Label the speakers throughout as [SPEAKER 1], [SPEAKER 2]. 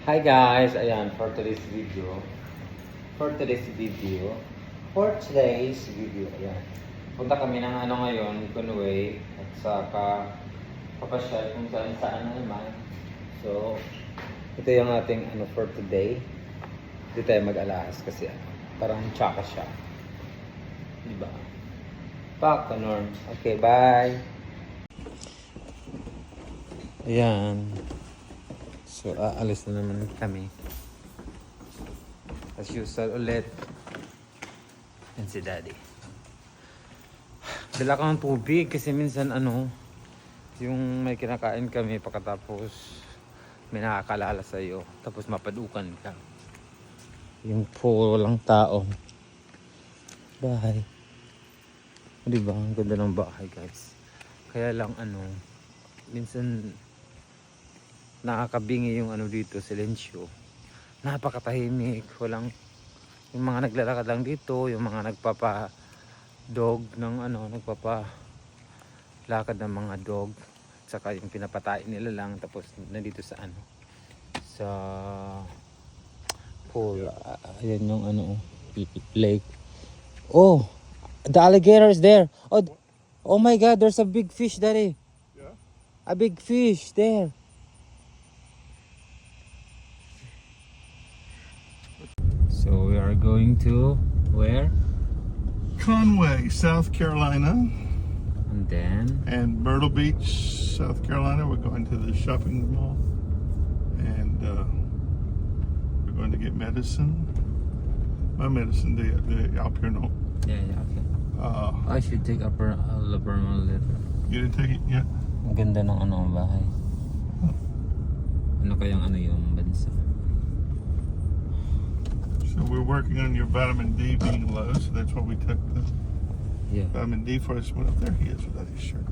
[SPEAKER 1] Hi guys! Ayan, for today's video, ayan. Punta kami ng ngayon, Conway, at saka papasyal kung saan na naman. So, ito yung ating for today. Hindi tayo mag-alahas kasi parang tsaka siya. Diba? Pak, Norm. Okay, bye! Ayan. So, aalis na naman kami. As usual ulit. Yan si Daddy. Dala ko ng tubig kasi minsan yung may kinakain kami pagkatapos may nakakalala sa'yo. Tapos mapadukan ka. Yung puro lang tao. Bahay. Diba? Ang ganda ng bahay guys. Kaya lang minsan nakakabingi yung dito, silensyo. Napakatahimik, walang yung mga naglalakad lang dito, yung mga nagpapa-dog ng nagpapa-lakad ng mga dog, saka yung pinapatain nila lang, tapos nandito sa sa pool. Ayan yung lake. Oh, the alligator is there. Oh my God, there's a big fish, Daddy.
[SPEAKER 2] Yeah?
[SPEAKER 1] A big fish there. So we are going to where?
[SPEAKER 2] Conway, South Carolina,
[SPEAKER 1] And then
[SPEAKER 2] and Myrtle Beach, South Carolina. We're going to the shopping mall, and we're going to get medicine. My medicine, the Alpernol.
[SPEAKER 1] yeah, okay. I should take Alabama later.
[SPEAKER 2] You didn't take it yet?
[SPEAKER 1] Ang ganda ng bahay. Ano kayang yung bansa?
[SPEAKER 2] So we're working on your vitamin D being low, so that's why we took the
[SPEAKER 1] Yeah.
[SPEAKER 2] vitamin D for us. Went up there. He is without his shirt.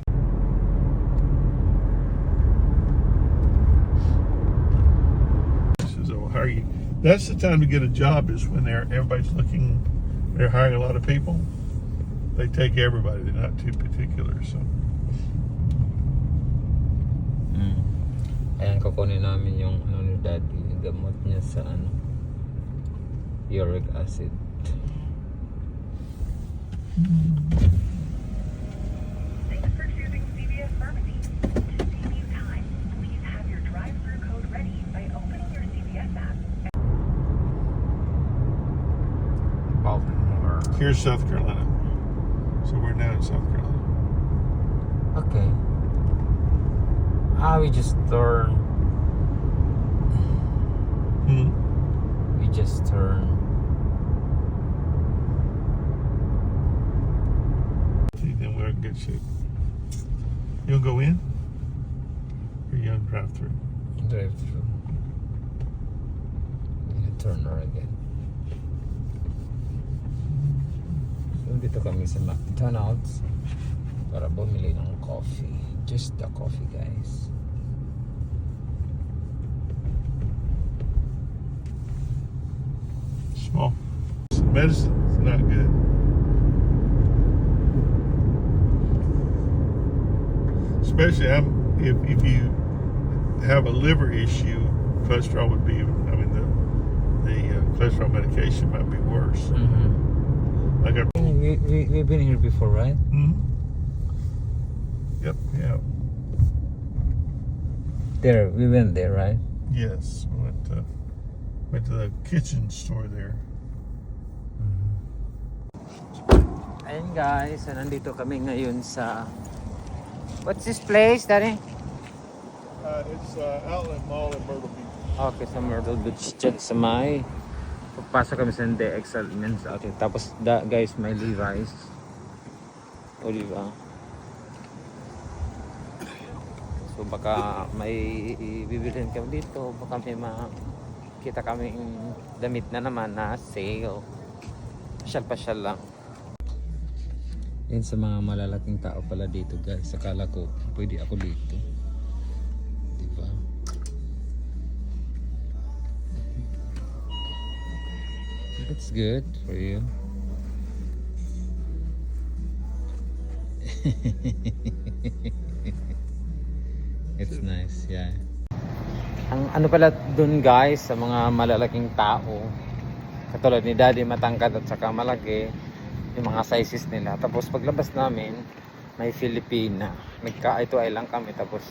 [SPEAKER 2] He says, "Oh, how are you?" That's the time to get a job is when everybody's looking. They're hiring a lot of people. They take everybody. They're not too particular. So
[SPEAKER 1] Ayan, kukunin namin yung ni Daddy, yung gamot niya sa uric acid.
[SPEAKER 3] Thanks for choosing CVS Pharmacy. To save you time, please have your drive-through code ready by opening your CVS app.
[SPEAKER 1] Baltimore.
[SPEAKER 2] here's South Carolina. So we're now in South Carolina.
[SPEAKER 1] Okay. We just turn. We just turn.
[SPEAKER 2] See, then we're in good shape. You'll go in, or you'll drive through.
[SPEAKER 1] Drive through. Turn again. So dito kami sa McDonald's para bumili ng coffee. Just the coffee, guys.
[SPEAKER 2] Small. Medicine's not good. Especially if you have a liver issue, cholesterol would be. I mean, the cholesterol medication might be worse. Like I.
[SPEAKER 1] We've been here before, right?
[SPEAKER 2] Yep. Yeah.
[SPEAKER 1] There, we went there, right?
[SPEAKER 2] Yes. We went to the kitchen store there.
[SPEAKER 1] Ayun guys, nandito kami ngayon sa what's this place, Daddy?
[SPEAKER 2] It's Outlet Mall in Myrtle Beach.
[SPEAKER 1] Okay, sa Myrtle Beach dyan sa may pagpasok kami sa DXL Men's Outlet. Tapos guys, may Levi's. O diba? So baka may bibilhin kami dito. Baka may makita kaming damit na naman na sale. Pasyal-pasyal lang. Yan sa mga malalaking tao pala dito guys. Akala ko pwede ako dito. Diba? That's good for you. It's nice, yeah. Ang ano pala dun guys, sa mga malalaking tao, katulad ni Daddy matangkad at saka malaki, yung mga sizes nila. Tapos paglabas namin, may Filipina. Nagka-ito ay lang kami, tapos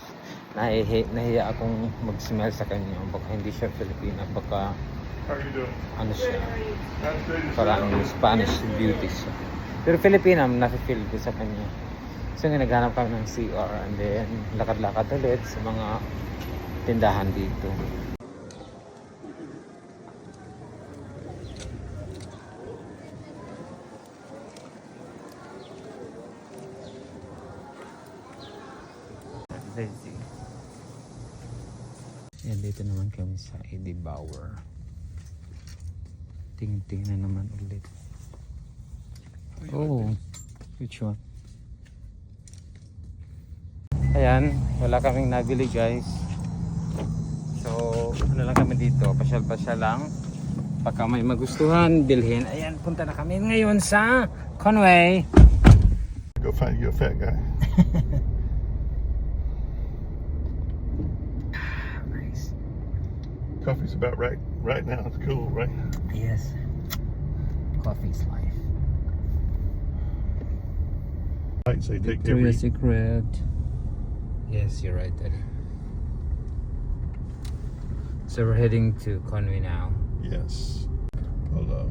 [SPEAKER 1] nahiya akong mag-smell sa kanya. Baka hindi siya Filipina, baka
[SPEAKER 2] How are you doing?
[SPEAKER 1] ano siya,
[SPEAKER 2] That's good.
[SPEAKER 1] parang Spanish beauty siya. Pero Filipina, nasa-feel ko sa kanya. So nga naghanap kami ng CR and then lakad-lakad ulit sa mga tindahan dito. Lazy. Yan, dito naman kami sa Eddie Bauer. Ting-ting na naman ulit. Oh, which one? Ayan, wala kaming nabili guys. So, ano lang kami dito, pasyal-pasyal lang. Pagka may magustuhan, bilhin. Ayan, punta na kami ngayon sa Conway.
[SPEAKER 2] Go find you a fat guy.
[SPEAKER 1] Nice.
[SPEAKER 2] Coffee's about right now. It's cool, right?
[SPEAKER 1] Yes. Coffee's life.
[SPEAKER 2] Lights they take
[SPEAKER 1] Victoria's
[SPEAKER 2] every.
[SPEAKER 1] Secret. Yes, you're right, Daddy. So we're heading to Conway now.
[SPEAKER 2] Yes. Polo.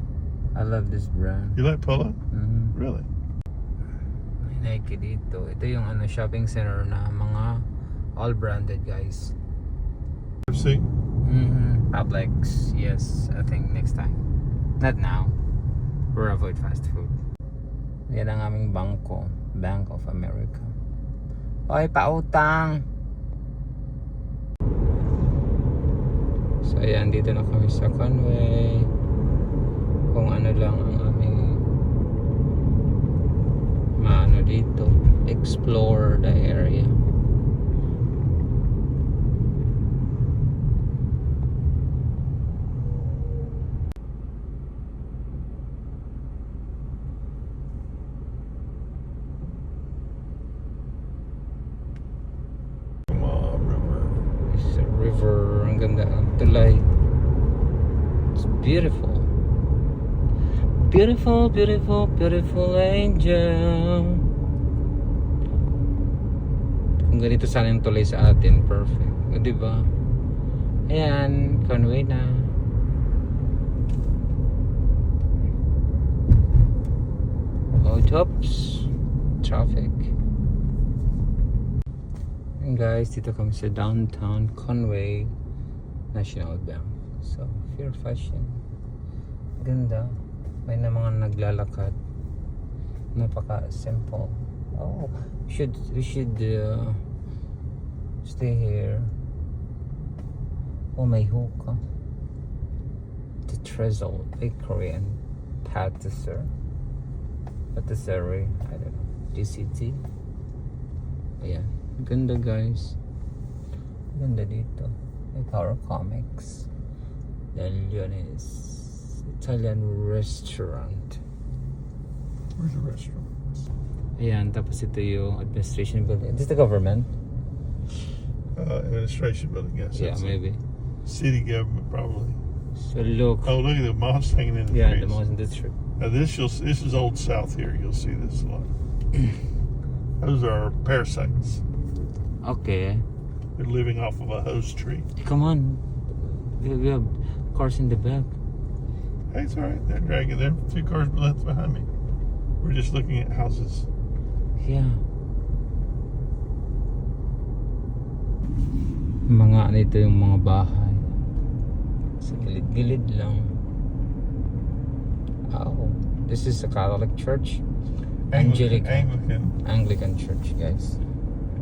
[SPEAKER 1] I love this brand.
[SPEAKER 2] You like Polo?
[SPEAKER 1] Mhm.
[SPEAKER 2] Really?
[SPEAKER 1] May Nike dito. Ito yung ano, shopping center na mga all branded guys.
[SPEAKER 2] See?
[SPEAKER 1] Publix, yes, I think next time. Not now. We'll avoid fast food. Yan ang aming bangko, Bank of America. Oy, pautang! So ayan, dito na kami sa Conway. Kung ano lang ang aming maano dito, explore the area.
[SPEAKER 2] Come on, river.
[SPEAKER 1] It's a river, ang ganda ng tulay. It's beautiful. Beautiful, beautiful, beautiful angel. Kung ganito sana yung tulay sa atin, perfect. O, diba? Ayan, Conway na. Oh, tops. Traffic. And guys, dito kami sa downtown Conway National Bank. So, Fair Fashion. Ganda. May na mga naglalakad. Napaka-simple. Oh, we should stay here. Oh, may hookah. The Trezzle Bakery and Patisserie. Patisserie. I don't know. DCT. Ayan. Ganda guys. Ganda dito. May Power Comics. Then yun is Italian restaurant.
[SPEAKER 2] Where's the restaurant?
[SPEAKER 1] Ayan, tapos ito yung administration building. This is the government?
[SPEAKER 2] Administration building, yes.
[SPEAKER 1] Yeah,
[SPEAKER 2] That's
[SPEAKER 1] maybe.
[SPEAKER 2] City government, probably.
[SPEAKER 1] So look.
[SPEAKER 2] Oh, look at the moss hanging in the
[SPEAKER 1] Yeah,
[SPEAKER 2] trees.
[SPEAKER 1] the most district.
[SPEAKER 2] Now this is Old South here. You'll see this a lot. Those are parasites.
[SPEAKER 1] Okay.
[SPEAKER 2] They're living off of a hose tree.
[SPEAKER 1] Come on. We have cars in the back.
[SPEAKER 2] Hey, it's all right. They're dragging. There are 2 cars left behind me. We're just looking at houses.
[SPEAKER 1] Yeah. Mga ano ito yung mga bahay. Sa gilid-gilid lang. Oh, this is a Catholic church. Anglican church, guys.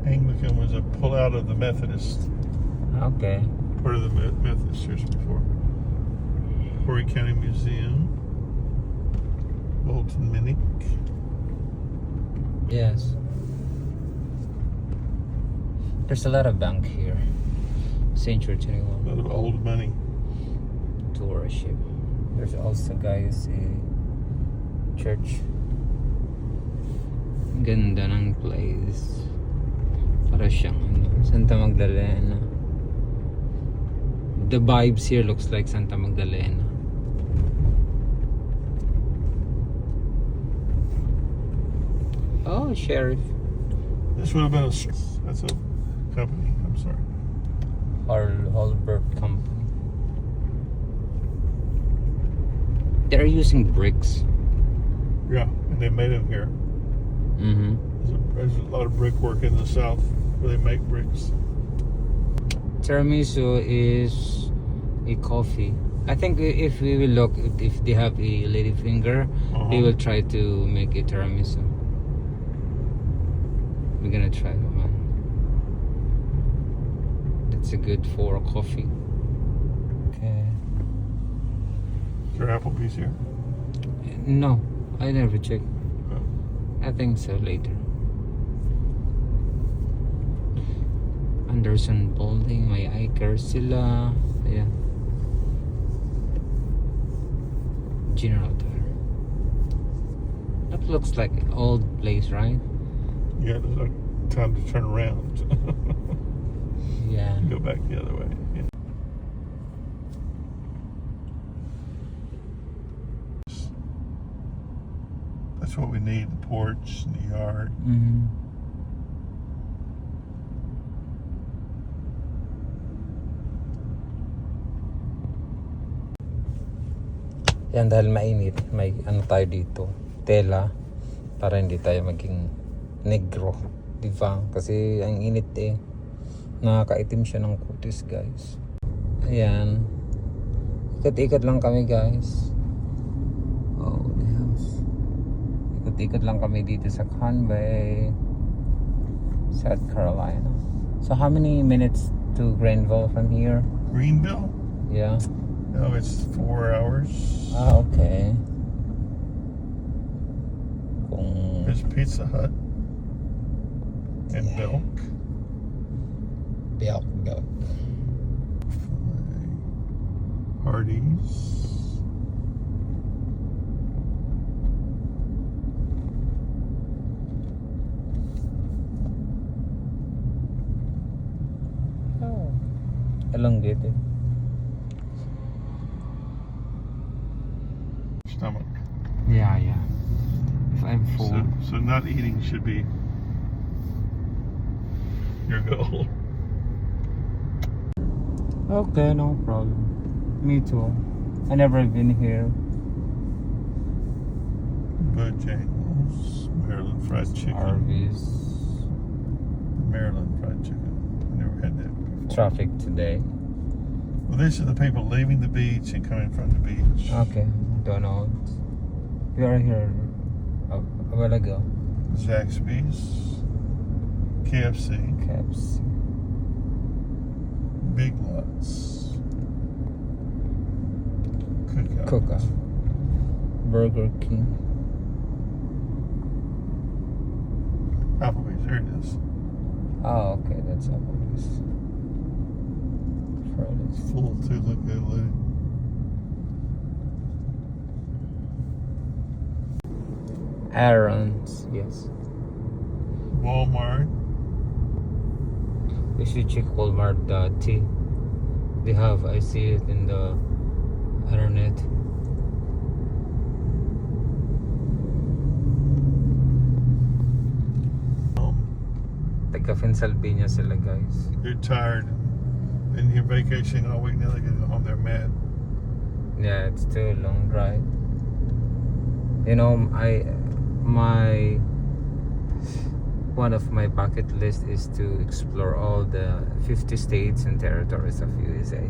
[SPEAKER 2] Anglican was a pullout of the Methodist.
[SPEAKER 1] Okay.
[SPEAKER 2] Part of the Methodist church before. Horry County Museum. Bolton Minnick.
[SPEAKER 1] Yes. There's a lot of bank here. Century
[SPEAKER 2] A lot
[SPEAKER 1] 21.
[SPEAKER 2] of old money.
[SPEAKER 1] Tourship. There's also guys a church. Ganda ng place. Para siyang ano, Santa Magdalena. the vibes here looks like Santa Magdalena. Oh, Sheriff.
[SPEAKER 2] This would have been that's a company. I'm sorry.
[SPEAKER 1] Holbert Company. They're using bricks.
[SPEAKER 2] Yeah, and they made them here.
[SPEAKER 1] Mm-hmm.
[SPEAKER 2] There's a lot of brickwork in the south where they make bricks.
[SPEAKER 1] Tiramisu is a coffee. I think if we will look, if they have a ladyfinger, they will try to make a tiramisu. We're gonna try that one. That's a good for coffee. Okay.
[SPEAKER 2] Is there Applebee's here?
[SPEAKER 1] No, I never checked.
[SPEAKER 2] Oh.
[SPEAKER 1] I think so later. Anderson Building, may Iker sila. Ayan. General Tire. That looks like an old place, right?
[SPEAKER 2] Yeah, there's no time to turn around.
[SPEAKER 1] Yeah.
[SPEAKER 2] Go back the other way. Yeah. That's what we need, the porch and the yard.
[SPEAKER 1] Mm-hmm. Yan, dahil mainit, may ano tayo dito, tela, para hindi tayo maging negro, di ba? Kasi ang init eh, nakakaitim siya ng kutis, guys. Ayan, ikot-ikot lang kami, guys. Oh, the house. Ikot-ikot lang kami dito sa Conway, South Carolina. So how many minutes to Greenville from here?
[SPEAKER 2] Greenville?
[SPEAKER 1] Yeah.
[SPEAKER 2] No, it's 4 hours.
[SPEAKER 1] Ah, okay. Kung
[SPEAKER 2] There's Pizza Hut and
[SPEAKER 1] Yeah.
[SPEAKER 2] Belk.
[SPEAKER 1] Belk.
[SPEAKER 2] Hardee's.
[SPEAKER 1] Oh. Elongated.
[SPEAKER 2] Stomach.
[SPEAKER 1] Yeah, yeah. If I'm full.
[SPEAKER 2] So not eating should be your goal.
[SPEAKER 1] Okay, no problem. Me too. I never been here.
[SPEAKER 2] Bojangles, Maryland fried chicken.
[SPEAKER 1] Arby's.
[SPEAKER 2] Maryland fried chicken. I never had that before.
[SPEAKER 1] Traffic today.
[SPEAKER 2] Well, these are the people leaving the beach and coming from the beach.
[SPEAKER 1] Okay, Donald's. We are here a while ago.
[SPEAKER 2] Zaxby's, KFC,
[SPEAKER 1] Cabs.
[SPEAKER 2] Big Lots,
[SPEAKER 1] Cookout. Burger King.
[SPEAKER 2] Applebee's, there it is.
[SPEAKER 1] Oh, okay, that's Applebee's. Fridays.
[SPEAKER 2] Full too, look at it.
[SPEAKER 1] Aaron's, yes.
[SPEAKER 2] Walmart.
[SPEAKER 1] We should check Walmart tea. They have, I see it in the internet. Taga Pennsylvania sila, guys.
[SPEAKER 2] They're tired. Been here vacationing all week. Now they get home. They're mad.
[SPEAKER 1] Yeah, it's too long drive. You know, one of my bucket list is to explore all the 50 states and territories of USA.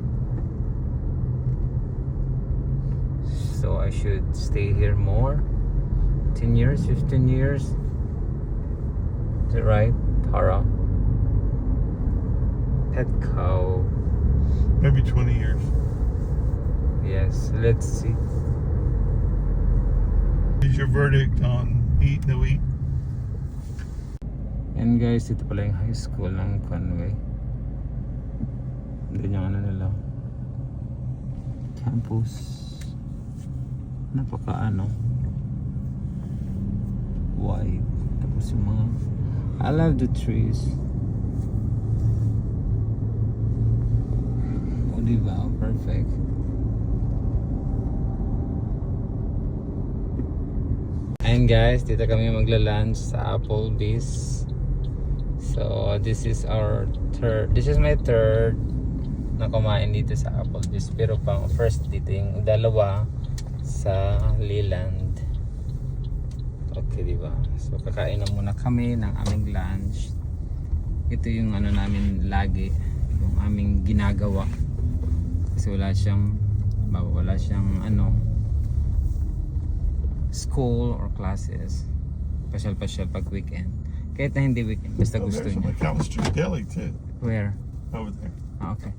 [SPEAKER 1] So I should stay here more. 10 years, 15 years. Is it right, Tara? Petco.
[SPEAKER 2] Maybe 20 years.
[SPEAKER 1] Yes, let's see.
[SPEAKER 2] Is your verdict on eat, no eat?
[SPEAKER 1] And guys, ito pala yung high school ng Conway. Hindi yung ano nila. Campus. Napaka ano. Wide. Tapos yung mga... I love the trees. Oh, di ba? Perfect. Ayun guys, dito kami magla-lunch sa Applebee's. So, this is my third na kumain dito sa Applebee's. Pero pang first dito yung dalawa sa Leland. Okay, di ba? So, kakain na muna kami ng aming lunch. Ito yung ano namin lagi, yung aming ginagawa. Kasi wala siyang school or classes. Pasyal-pasyal pag weekend. Kahit na hindi weekend, basta
[SPEAKER 2] Oh,
[SPEAKER 1] gusto
[SPEAKER 2] there's a
[SPEAKER 1] niya.
[SPEAKER 2] McAllen Street Deli too,
[SPEAKER 1] Where?
[SPEAKER 2] over there.
[SPEAKER 1] Ah, okay.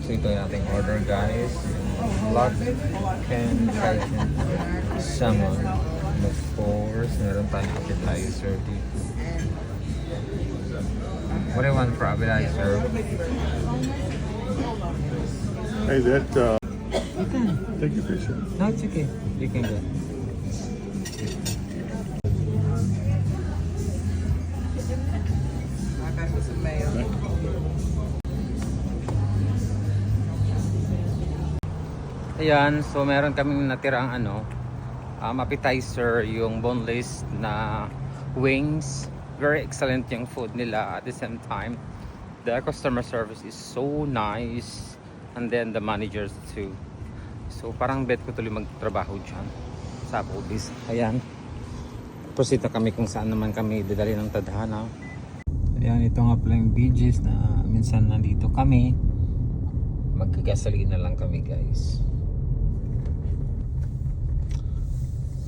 [SPEAKER 1] So ito yung ating order guys. Black and Cajun salmon. Of course, meron tayong appetizer dito. What do you want for appetizer?
[SPEAKER 2] Hey, that
[SPEAKER 1] You can.
[SPEAKER 2] take your picture.
[SPEAKER 1] No, it's okay. You can go. Ayan, so meron kaming natirang appetizer, yung boneless na wings. Very excellent yung food nila. At the same time, the customer service is so nice, and then the managers too. So parang bet ko tuloy magtrabaho dyan sa Applebee's. Ayan, proceed na kami kung saan naman kami dadali ng tadhana. Ayan, ito nga pala yung BG's na minsan nandito kami. Magkagasolina lang kami guys.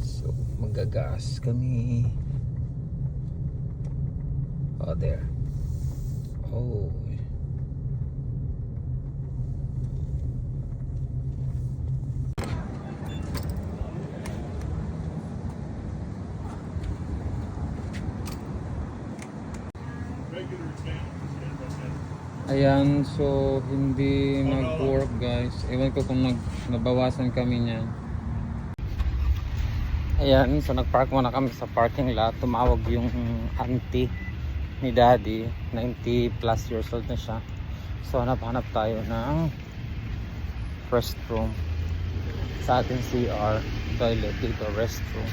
[SPEAKER 1] So magagas kami. Oh, there. Oh. Ayan, so hindi nag-work guys. Ewan ko kung nabawasan kami niyan. Ayan, so nag-park muna kami sa parking lot. Tumawag yung auntie ni daddy. 90 plus years old na siya. So hanap-hanap tayo ng restroom sa ating CR. Toilet dito, restroom.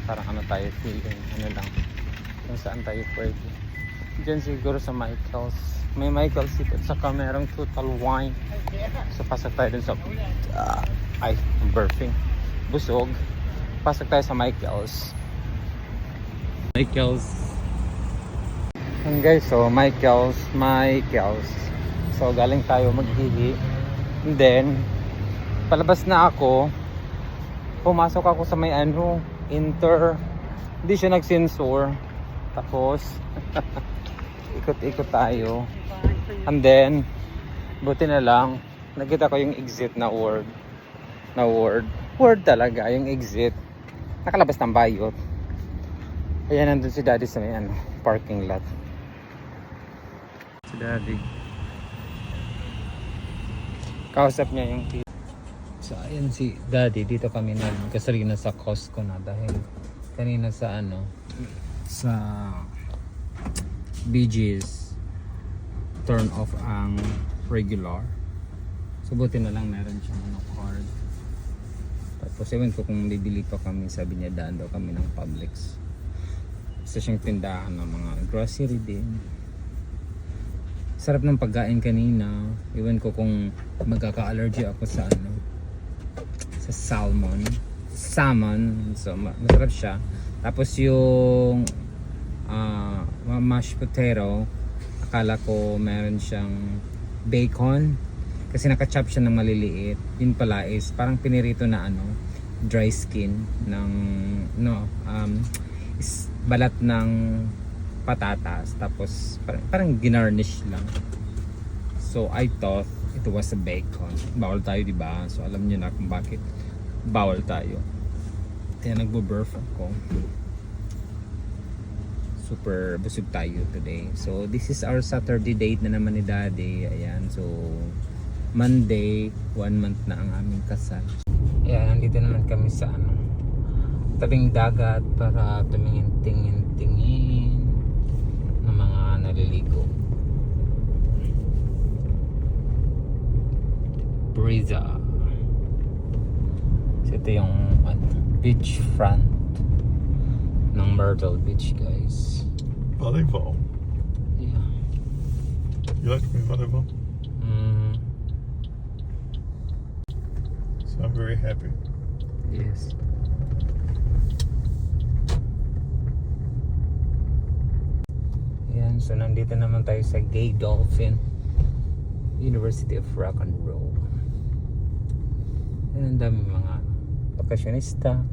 [SPEAKER 1] Parang tayo feeling, lang. Kung saan tayo pwede. Diyan siguro sa Michael's. May Michael's dito at saka merong Total Wine. So pasok tayo dun sa burping. Busog. Pasok tayo sa Michael's. And guys, so Michael's. So galing tayo maghihi. And then palabas na ako. Pumasok ako sa may hindi siya nag-sensor. Tapos ikot-ikot tayo. And then buti na lang nakita ko yung exit na word talaga yung exit. Nakalabas ng bayot. Ayan, nandun si daddy sa may parking lot. Si daddy kausap niya yung tita. So ayan si daddy, dito kami nagkasalina sa Costco na dahil kanina sa sa BG's turn off ang regular. So buti na lang meron siyang card. Tapos ewan ko kung bibili pa kami, sabi niya daan daw kami ng Publix. Isa siyang tindahan ng mga grocery din. Sarap ng pagkain kanina. Ewan ko kung magkaka-allergy ako sa sa salmon. So masarap siya. Tapos yung mashed potato, akala ko meron siyang bacon kasi naka-chop siya ng maliliit. Yun pala is parang pinirito na dry skin ng balat ng patatas, tapos parang ginarnish lang. So I thought it was a bacon. Bawal tayo, di ba? So alam niyo na kung bakit bawal tayo. Kaya nagbo-burp ako. super busog tayo today. So this is our Saturday date na naman ni Daddy. Ayan, so Monday, 1 month na ang aming kasal. Ayan, nandito naman kami sa tabing dagat para tumingin-tingin ng mga naliligo. Brisa. So ito yung beach front ng Myrtle Beach, guys.
[SPEAKER 2] Volleyball.
[SPEAKER 1] Yeah.
[SPEAKER 2] You like to play volleyball? So I'm very happy.
[SPEAKER 1] Yes. Yan, so nandito naman tayo sa Gay Dolphin University of Rock and Roll. Yan, ang dami mga bakasyonista.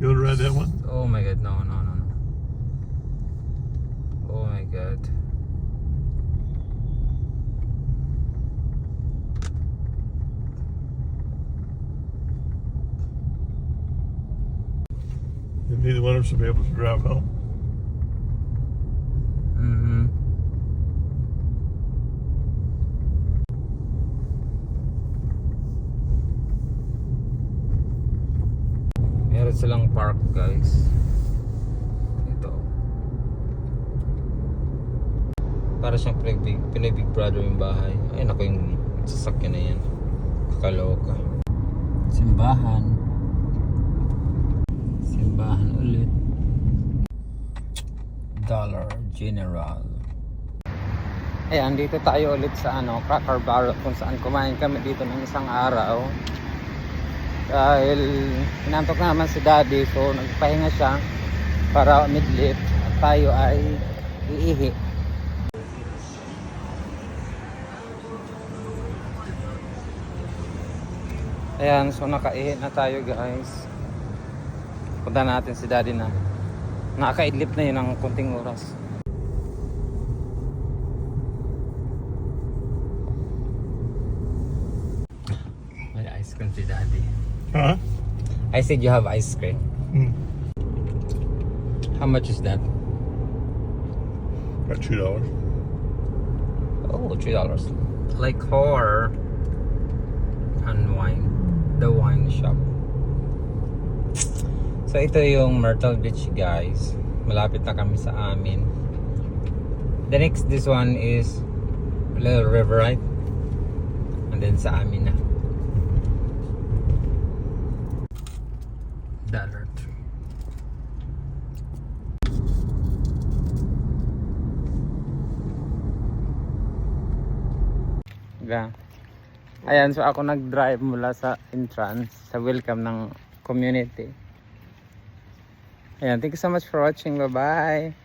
[SPEAKER 2] You want to ride that one?
[SPEAKER 1] Oh my god, no. Oh my god.
[SPEAKER 2] And neither one of us will be able to drive home.
[SPEAKER 1] Meron silang park, guys. Ito. Para siyang Pinoy Big Brother yung bahay. Ay naku, yung sasakyan na yan. Kakaloka. Simbahan. Simbahan ulit. Dollar General. Ayan, dito tayo ulit sa Cracker Barrel, kung saan kumain kami dito ng isang araw. Dahil inantok na naman si Daddy, so nagpahinga siya para midlip at tayo ay iihi. Ayan, so nakaihi na tayo, guys. Punta natin si Daddy na nakakaidlip na yun ng kunting oras. May ice cream si Daddy.
[SPEAKER 2] Huh?
[SPEAKER 1] I said you have ice cream.
[SPEAKER 2] Mm.
[SPEAKER 1] How much is that?
[SPEAKER 2] About $2.
[SPEAKER 1] Oh, $3. Like horror and wine. The wine shop. So ito yung Myrtle Beach, guys. Malapit na kami sa amin. The next, this one is Little River, right? And then sa amin na. Dollar Tree. Ayan, so ako nag-drive mula sa entrance, sa welcome ng community. Ayan, thank you so much for watching. Bye-bye.